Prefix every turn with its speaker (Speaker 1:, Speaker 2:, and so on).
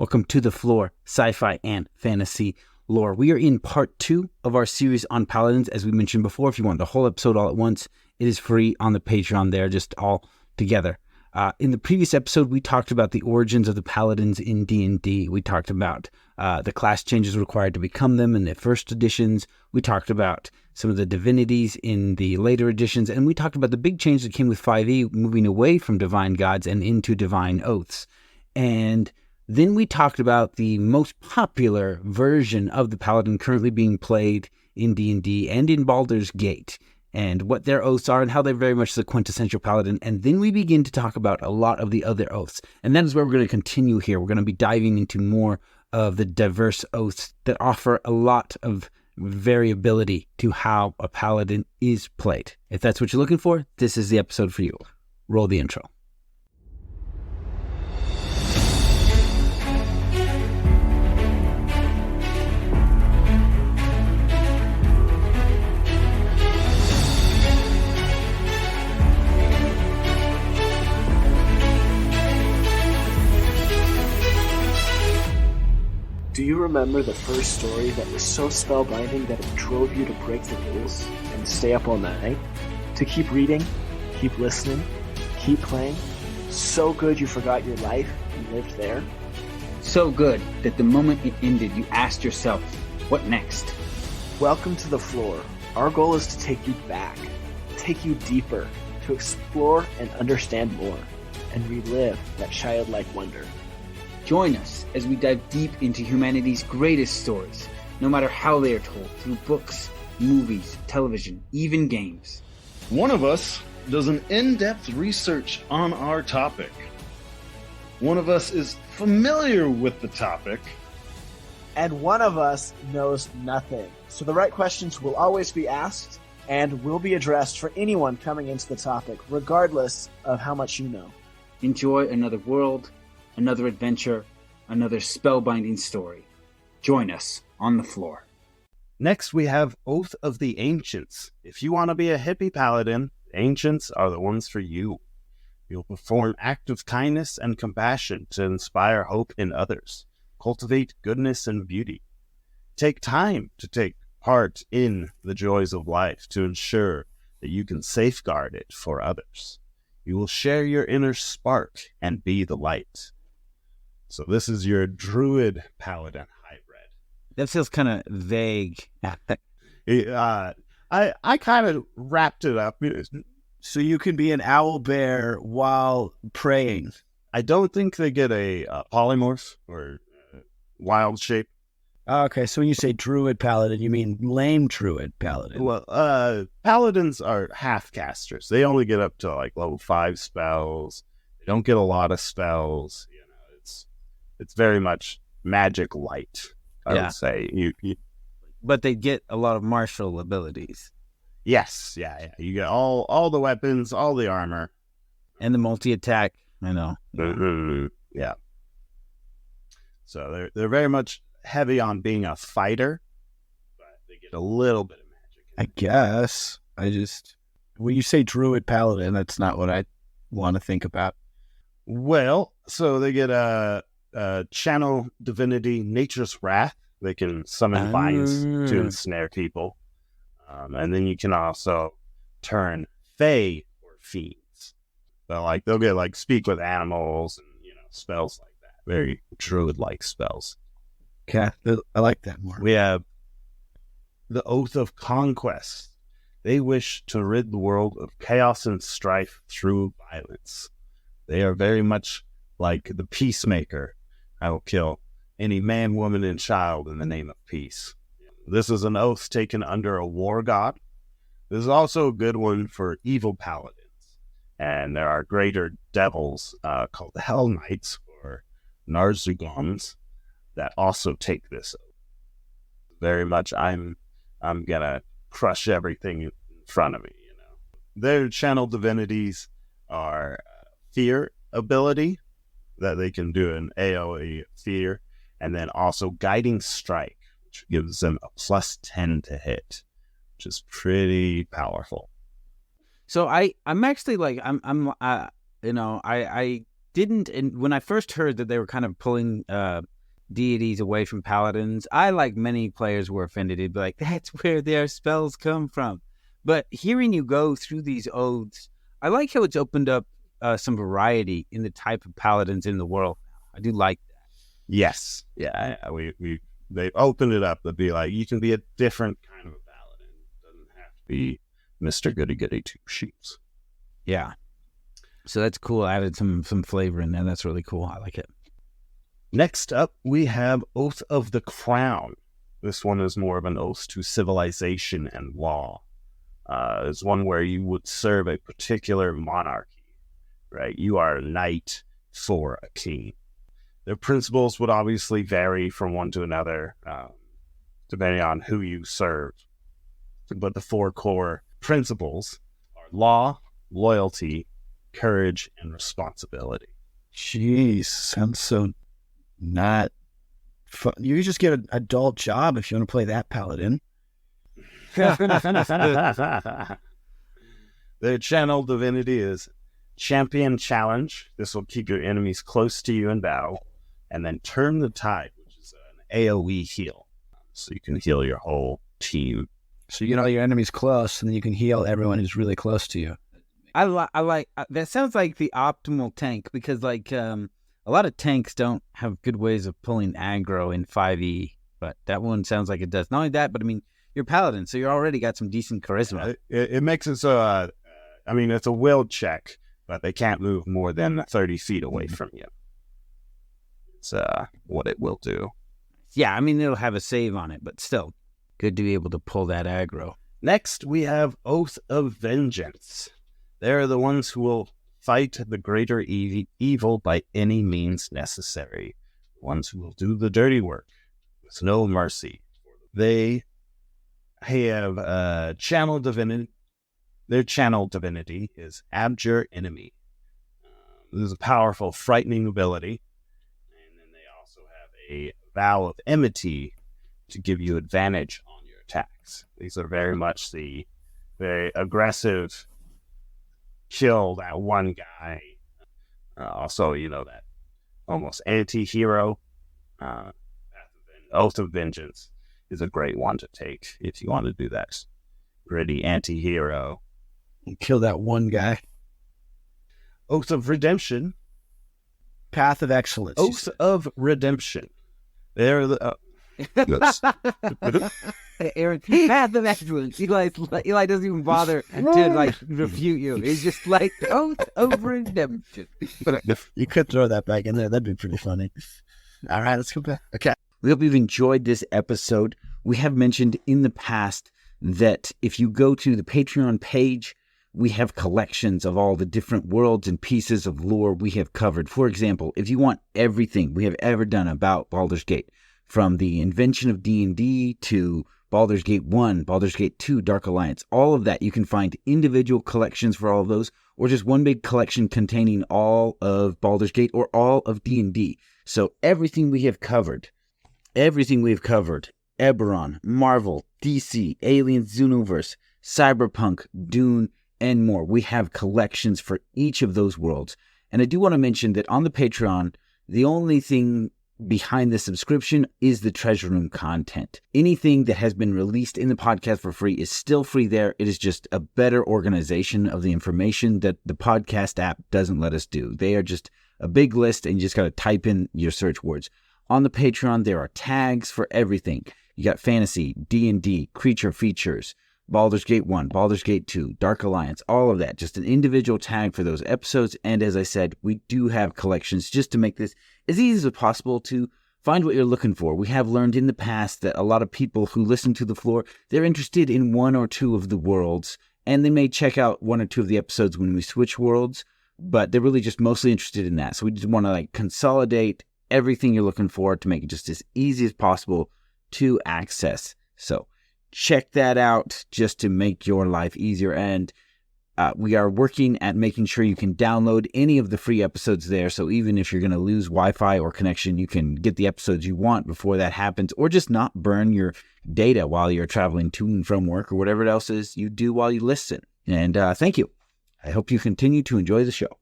Speaker 1: Welcome to the Flore, sci-fi and fantasy lore. We are in part 2 of our series on Paladins. As we mentioned before, if you want the whole episode all at once, it is free on the Patreon there, just all together. In the previous episode, we talked about the origins of the Paladins in D&D. We talked about the class changes required to become them in the first editions. We talked about some of the divinities in the later editions, and we talked about the big change that came with 5e, moving away from divine gods and into divine oaths. And then we talked about the most popular version of the Paladin currently being played in D&D and in Baldur's Gate, and what their oaths are and how they're very much the quintessential Paladin. And then we begin to talk about a lot of the other oaths. And that is where we're going to continue here. We're going to be diving into more of the diverse oaths that offer a lot of variability to how a Paladin is played. If that's what you're looking for, this is the episode for you. Roll the intro.
Speaker 2: Do you remember the first story that was so spellbinding that it drove you to break the rules and stay up all night? To keep reading, keep listening, keep playing? So good you forgot your life and lived there?
Speaker 3: So good that the moment it ended, you asked yourself, what next?
Speaker 2: Welcome to the Flore. Our goal is to take you back, take you deeper, to explore and understand more, and relive that childlike wonder.
Speaker 3: Join us as we dive deep into humanity's greatest stories, no matter how they are told, through books, movies, television, even games.
Speaker 4: One of us does an in-depth research on our topic. One of us is familiar with the topic.
Speaker 2: And one of us knows nothing. So the right questions will always be asked and will be addressed for anyone coming into the topic, regardless of how much you know.
Speaker 3: Enjoy another world, another adventure, another spellbinding story. Join us on the Flore.
Speaker 5: Next, we have Oath of the Ancients. If you want to be a hippie paladin, ancients are the ones for you. You'll perform acts of kindness and compassion to inspire hope in others. Cultivate goodness and beauty. Take time to take part in the joys of life to ensure that you can safeguard it for others. You will share your inner spark and be the light. So this is your druid paladin hybrid.
Speaker 1: That feels kind of vague.
Speaker 5: I kind of wrapped it up.
Speaker 6: So you can be an owl bear while praying.
Speaker 5: I don't think they get a polymorph or wild shape.
Speaker 6: Okay, so when you say druid paladin, you mean lame druid paladin.
Speaker 5: Well, paladins are half casters. They only get up to like level 5 spells. They don't get a lot of spells. You know, it's very much magic light. I would say you.
Speaker 1: But they get a lot of martial abilities.
Speaker 5: Yes, yeah. You get all the weapons, all the armor,
Speaker 1: And the multi-attack, I know.
Speaker 5: Yeah. So they're very much heavy on being a fighter, but they get a little bit of magic.
Speaker 6: I guess. When you say druid paladin, that's not what I want to think about.
Speaker 5: Well, so they get a channel divinity, Nature's Wrath. They can summon vines to ensnare people. And then you can also turn fae or fiends. So they'll get speak with animals and spells like that. Very druid-like spells.
Speaker 6: Okay, I like that more.
Speaker 5: We have the Oath of Conquest. They wish to rid the world of chaos and strife through violence. They are very much like the peacemaker. I will kill any man, woman, and child in the name of peace. This is an oath taken under a war god. This is also a good one for evil paladins. And there are greater devils called the Hell Knights or Narzugons that also take this oath. Very much I'm gonna crush everything in front of me, Their channel divinities are fear ability, that they can do an AoE fear, and then also guiding strike, which gives them a +10 to hit, which is pretty powerful.
Speaker 1: So I'm actually I didn't, and when I first heard that they were kind of pulling deities away from paladins, I, like many players, were offended. It'd be like, that's where their spells come from. But hearing you go through these oaths, I like how it's opened up some variety in the type of paladins in the world. I do like that.
Speaker 5: Yes. Yeah. They opened it up to be like, you can be a different kind of a paladin. It doesn't have to be Mr. Goody Goody Two Shoes.
Speaker 1: Yeah. So that's cool. Added some flavor in there. That's really cool. I like it.
Speaker 5: Next up, we have Oath of the Crown. This one is more of an oath to civilization and law. It's one where you would serve a particular monarchy, right? You are a knight for a king. Their principles would obviously vary from one to another, depending on who you serve. But the 4 core principles are law, loyalty, courage, and responsibility.
Speaker 6: Jeez, sounds so not fun. You just get an adult job if you want to play that paladin.
Speaker 5: Their channel divinity is Champion Challenge. This will keep your enemies close to you in battle. And then Turn the Tide, which is an AoE heal. So you can heal your whole team.
Speaker 6: So you know your enemy's close, and then you can heal everyone who's really close to you.
Speaker 1: I like that. Sounds like the optimal tank, because like a lot of tanks don't have good ways of pulling aggro in 5e, but that one sounds like it does. Not only that, but I mean, you're paladin, so you already got some decent charisma.
Speaker 5: It makes it so, it's a will check, but they can't move more than 30 feet away from you. It's what it will do.
Speaker 1: Yeah, I mean, it'll have a save on it, but still, good to be able to pull that aggro.
Speaker 5: Next, we have Oath of Vengeance. They're the ones who will fight the greater evil by any means necessary. The ones who will do the dirty work with no mercy. They have channel divinity. Their channel divinity is Abjure Enemy. This is a powerful, frightening ability. And then they also have a Vow of Enmity to give you advantage on your attacks. These are very much the very aggressive, kill that one guy. Also, that almost anti-hero. Oath of Vengeance is a great one to take if you want to do that gritty anti-hero.
Speaker 6: Kill that one guy.
Speaker 5: Oath of Redemption.
Speaker 6: Path of Excellence.
Speaker 5: Oath of Redemption. They're the...
Speaker 1: Aaron, Path of Excellence. Eli doesn't even bother to refute you. He's just like, Oath of Redemption.
Speaker 6: You could throw that back in there. That'd be pretty funny. All right, let's go back. Okay.
Speaker 1: We hope you've enjoyed this episode. We have mentioned in the past that if you go to the Patreon page, we have collections of all the different worlds and pieces of lore we have covered. For example, if you want everything we have ever done about Baldur's Gate, from the invention of D&D to Baldur's Gate 1, Baldur's Gate 2, Dark Alliance, all of that, you can find individual collections for all of those, or just one big collection containing all of Baldur's Gate or all of D&D. So everything we have covered, Eberron, Marvel, DC, Aliens, Xenoverse, Cyberpunk, Dune, and more. We have collections for each of those worlds. And I do want to mention that on the Patreon, the only thing behind the subscription is the Treasure Room content. Anything that has been released in the podcast for free is still free there. It is just a better organization of the information that the podcast app doesn't let us do. They are just a big list, and you just got to type in your search words. On the Patreon, there are tags for everything. You got fantasy, D&D, creature features, Baldur's Gate 1, Baldur's Gate 2, Dark Alliance, all of that. Just an individual tag for those episodes. And as I said, we do have collections just to make this as easy as possible to find what you're looking for. We have learned in the past that a lot of people who listen to the Flore, they're interested in one or two of the worlds, and they may check out one or two of the episodes when we switch worlds, but they're really just mostly interested in that. So we just want to consolidate everything you're looking for to make it just as easy as possible to access. So check that out just to make your life easier. And we are working at making sure you can download any of the free episodes there. So even if you're going to lose Wi-Fi or connection, you can get the episodes you want before that happens, or just not burn your data while you're traveling to and from work or whatever else is you do while you listen. And thank you. I hope you continue to enjoy the show.